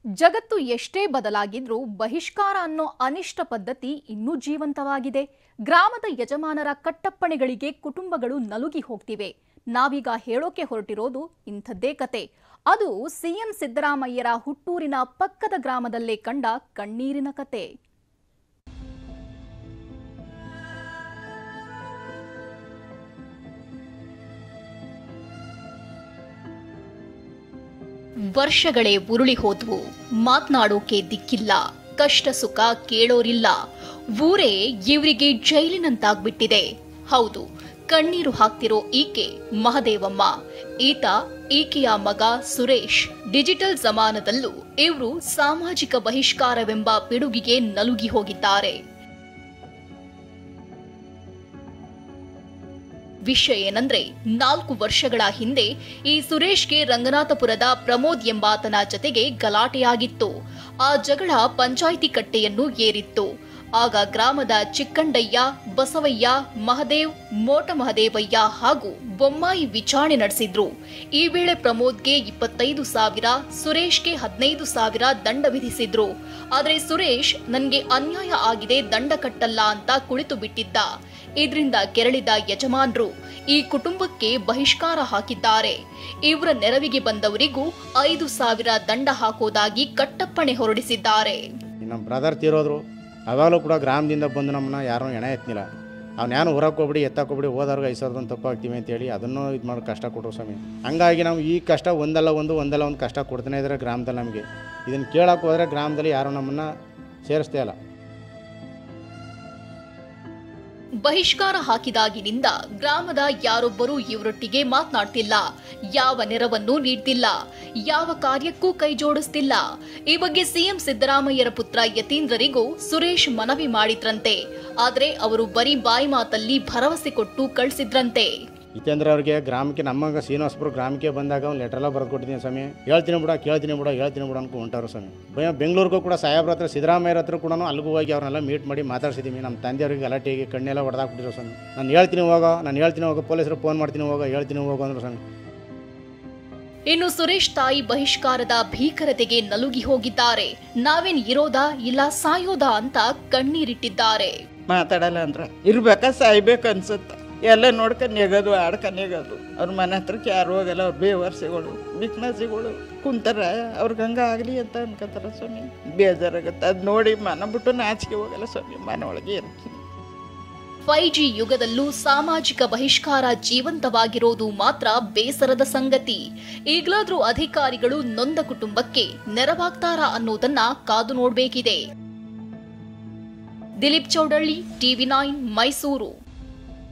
ಜಗತ್ತು ಎಷ್ಟೇ ಬದಲಾಗಿದ್ರೂ ಬಹಿಷ್ಕಾರ ಅನ್ನೋ ಅನಿಷ್ಟ ಪದ್ಧತಿ ಇನ್ನೂ ಜೀವಂತವಾಗಿದೆ. ಗ್ರಾಮದ ಯಜಮಾನರ ಕಟ್ಟಪ್ಪಣೆಗಳಿಗೆ ಕುಟುಂಬಗಳು ನಲುಗಿ ಹೋಗ್ತಿವೆ. ನಾವೀಗ ಹೇಳೋಕೆ ಹೊರಟಿರೋದು ಇಂಥದ್ದೇ ಕತೆ. ಅದು ಸಿಎಂ ಸಿದ್ದರಾಮಯ್ಯರ ಹುಟ್ಟೂರಿನ ಪಕ್ಕದ ಗ್ರಾಮದಲ್ಲೇ ಕಂಡ ಕಣ್ಣೀರಿನ ಕತೆ. ವರ್ಷಗಳೇ ಉರುಳಿ ಹೋದ್ವು. ಮಾತನಾಡೋಕೆ ದಿಕ್ಕಿಲ್ಲ, ಕಷ್ಟ ಸುಖ ಕೇಳೋರಿಲ್ಲ. ಊರೇ ಇವರಿಗೆ ಜೈಲಿನಂತಾಗ್ಬಿಟ್ಟಿದೆ. ಹೌದು, ಕಣ್ಣೀರು ಹಾಕ್ತಿರೋ ಈಕೆ ಮಹದೇವಮ್ಮ. ಈಕೆಯ ಮಗ ಸುರೇಶ್. ಡಿಜಿಟಲ್ ಜಮಾನದಲ್ಲೂ ಇವರು ಸಾಮಾಜಿಕ ಬಹಿಷ್ಕಾರವೆಂಬ ಪಿಡುಗಿಗೆ ನಲುಗಿ ಹೋಗಿದ್ದಾರೆ. ವಿಷಯ ಏನಂದ್ರೆ, 4 ವರ್ಷಗಳ ಹಿಂದೆ ಈ ಸುರೇಶ್ಗೆ ರಂಗನಾಥಪುರದ ಪ್ರಮೋದ್ ಎಂಬಾತನ ಜತೆಗೆ ಗಲಾಟೆಯಾಗಿತ್ತು. ಆ ಜಗಳ ಪಂಚಾಯಿತಿ ಕಟ್ಟೆಯನ್ನು ಏರಿತ್ತು. ಆಗ ಗ್ರಾಮದ ಚಿಕ್ಕಂಡಯ್ಯ, ಬಸವಯ್ಯ, ಮಹದೇವ್, ಮೋಟ ಮಹದೇವಯ್ಯ ಹಾಗೂ ಬೊಮ್ಮಾಯಿ ವಿಚಾರಣೆ ನಡೆಸಿದ್ರು. ಈ ವೇಳೆ ಪ್ರಮೋದ್ಗೆ 25,000, ಸುರೇಶ್ಗೆ 15,000 ದಂಡ ವಿಧಿಸಿದ್ರು. ಆದ್ರೆ ಸುರೇಶ್ ನನ್ಗೆ ಅನ್ಯಾಯ ಆಗಿದೆ, ದಂಡ ಕಟ್ಟಲ್ಲ ಅಂತ ಕುಳಿತು ಬಿಟ್ಟಿದ್ದ. ಇದರಿಂದ ಕೆರಳಿದ ಯಜಮಾನರು ಈ ಕುಟುಂಬಕ್ಕೆ ಬಹಿಷ್ಕಾರ ಹಾಕಿದ್ದಾರೆ. ಇವರ ನೆರವಿಗೆ ಬಂದವರಿಗೂ 5,000 ದಂಡ ಹಾಕೋದಾಗಿ ಕಟ್ಟಪ್ಪಣೆ ಹೊರಡಿಸಿದ್ದಾರೆ. ನಮ್ಮ ಬ್ರದರ್ ತೀರೋದ್ರು. ಅವಾಗಲೂ ಕೂಡ ಗ್ರಾಮದಿಂದ ಬಂದು ನಮ್ಮನ್ನ ಯಾರೂ ಎಣೆ ಎತ್ತನಿಲ್ಲ. ಅವ್ನು ಹೊರಕೋಗ್ಬಿಡಿ, ಎತ್ತಾಕೋಗ್ಬಿಡಿ, ಹೋದವ್ರಿಗೆ 5,000 ತಪ್ಪಾಗ್ತೀವಿ ಅಂತೇಳಿ ಅದನ್ನು ಇದು ಮಾಡಿ ಕಷ್ಟ ಕೊಟ್ಟರು ಸ್ವಾಮಿ. ಹಂಗಾಗಿ ನಾವು ಈ ಕಷ್ಟ ಒಂದಲ್ಲ ಒಂದು ಕಷ್ಟ ಕೊಡ್ತಾನೆ ಇದ್ದಾರೆ ಗ್ರಾಮದಲ್ಲಿ. ನಮಗೆ ಇದನ್ನು ಕೇಳೋಕೆ ಹೋದರೆ ಗ್ರಾಮದಲ್ಲಿ ಯಾರೂ ನಮ್ಮನ್ನು ಸೇರಿಸ್ತೇ ಇಲ್ಲ. ಬಹಿಷ್ಕಾರ ಹಾಕಿದಾಗಿನಿಂದ ಗ್ರಾಮದ ಯಾರೊಬ್ಬರೂ ಇವರೊಟ್ಟಿಗೆ ಮಾತನಾಡ್ತಿಲ್ಲ, ಯಾವ ನೆರವನ್ನು ನೀಡ್ತಿಲ್ಲ, ಯಾವ ಕಾರ್ಯಕ್ಕೂ ಕೈ ಜೋಡಿಸ್ತಿಲ್ಲ. ಈ ಬಗ್ಗೆ ಸಿಎಂ ಸಿದ್ದರಾಮಯ್ಯರ ಪುತ್ರ ಯತೀಂದ್ರರಿಗೂ ಸುರೇಶ್ ಮನವಿ ಮಾಡಿದ್ರಂತೆ. ಆದ್ರೆ ಅವರು ಬರೀ ಬಾಯಿ ಮಾತಲ್ಲಿ ಭರವಸೆ ಕೊಟ್ಟು ಕಳಿಸಿದ್ರಂತೆ. ಯತೀಂದ್ರ ಅವ್ರಿಗೆ ಗ್ರಾಮಕ್ಕೆ, ನಮ್ಮ ಶ್ರೀನಿವಾಸಪುರ ಗ್ರಾಮಕ್ಕೆ ಬಂದಾಗ ಒಂದು ಲೆಟರೆಲ್ಲ ಬರೆದು ಕೊಟ್ಟಿದ್ದೀನಿ ಸ್ವಾಮಿ. ಕೇಳ್ತೀನಿ ಬಿಡ ಅನ್ಕೊ ಹೊಂಟಾರು ಸ್ವಾಮಿ. ಬೆಂಗಳೂರಿಗೂ ಕೂಡ ಸಾಹೇಬ್ರ ಹತ್ರ, ಸಿದ್ದರಾಮಯ್ಯರ ಹತ್ರ ಕೂಡ ಅಲ್ಲಿಗೂ ಹೋಗಿ ಅವ್ರನ್ನೆಲ್ಲ ಮೀಟ್ ಮಾಡಿ ಮಾತಾಡ್ಸಿದ್ದೀವಿ. ನಮ್ಮ ತಂದೆಯವ್ರಿಗೆ ಗಲಾಟೆಗೆ ಕಣ್ಣೆಲ್ಲ ಹೊಡೆದಾಕ್ಬಿಟ್ಟಿರೋ ಸ್ವಾಮಿ. ನಾನು ಹೇಳ್ತೀನಿ ಹೋಗೋ, ಪೊಲೀಸರು ಫೋನ್ ಮಾಡ್ತೀನಿ ಹೋಗೋ ಅಂದ್ರು ಸ್ವಾಮಿ. ಇನ್ನು ಸುರೇಶ್ ತಾಯಿ ಬಹಿಷ್ಕಾರದ ಭೀಕರತೆಗೆ ನಲುಗಿ ಹೋಗಿದ್ದಾರೆ. ನಾವೇನ್ ಇರೋದಾ ಇಲ್ಲ ಸಾಯೋದಾ ಅಂತ ಕಣ್ಣೀರಿಟ್ಟಿದ್ದಾರೆ. ಮಾತಾಡಲ್ಲ ಅಂದ್ರೆ ಇರ್ಬೇಕಾ ಸಾಯ್ಬೇಕು ಅನ್ಸುತ್ತೆ. ಎಲ್ಲ ನೋಡ್ಕೊಂಡು ನೆಗೋದು, ಆಡ್ಕೊಂಡು ಅವ್ರ ಮನೆ ಹತ್ರಕ್ಕೆ ಯಾರು ಹೋಗಲ್ಲ. ಅವ್ರ ಬೇವರ್ಸಿಗಳು, ಬಿಕ್ನಸಿಗಳು ಕುಂತಾರ. ಅವ್ರಿಗೆ ಹಂಗೆ ಆಗಲಿ ಅಂತ ಅನ್ಕೋತಾರ ಸ್ವಾಮಿ. ಬೇಜಾರಾಗುತ್ತೆ ಅದು ನೋಡಿ. ಮನ ಬಿಟ್ಟು ನಾಚಿಕೆ ಹೋಗಲ್ಲ ಸ್ವಾಮಿ, ಮನೆ ಒಳಗೆ ಇರ್ತೀನಿ. 5G ಯುಗದಲ್ಲೂ ಸಾಮಾಜಿಕ ಬಹಿಷ್ಕಾರ ಜೀವಂತವಾಗಿರೋದು ಮಾತ್ರ ಬೇಸರದ ಸಂಗತಿ. ಈಗಲಾದ್ರೂ ಅಧಿಕಾರಿಗಳು ನೊಂದ ಕುಟುಂಬಕ್ಕೆ ನೆರವಾಗ್ತಾರಾ ಅನ್ನೋದನ್ನ ಕಾದು ನೋಡಬೇಕಿದೆ. ದಿಲೀಪ್ ಚೌಡಳ್ಳಿ, TV9 ಮೈಸೂರು.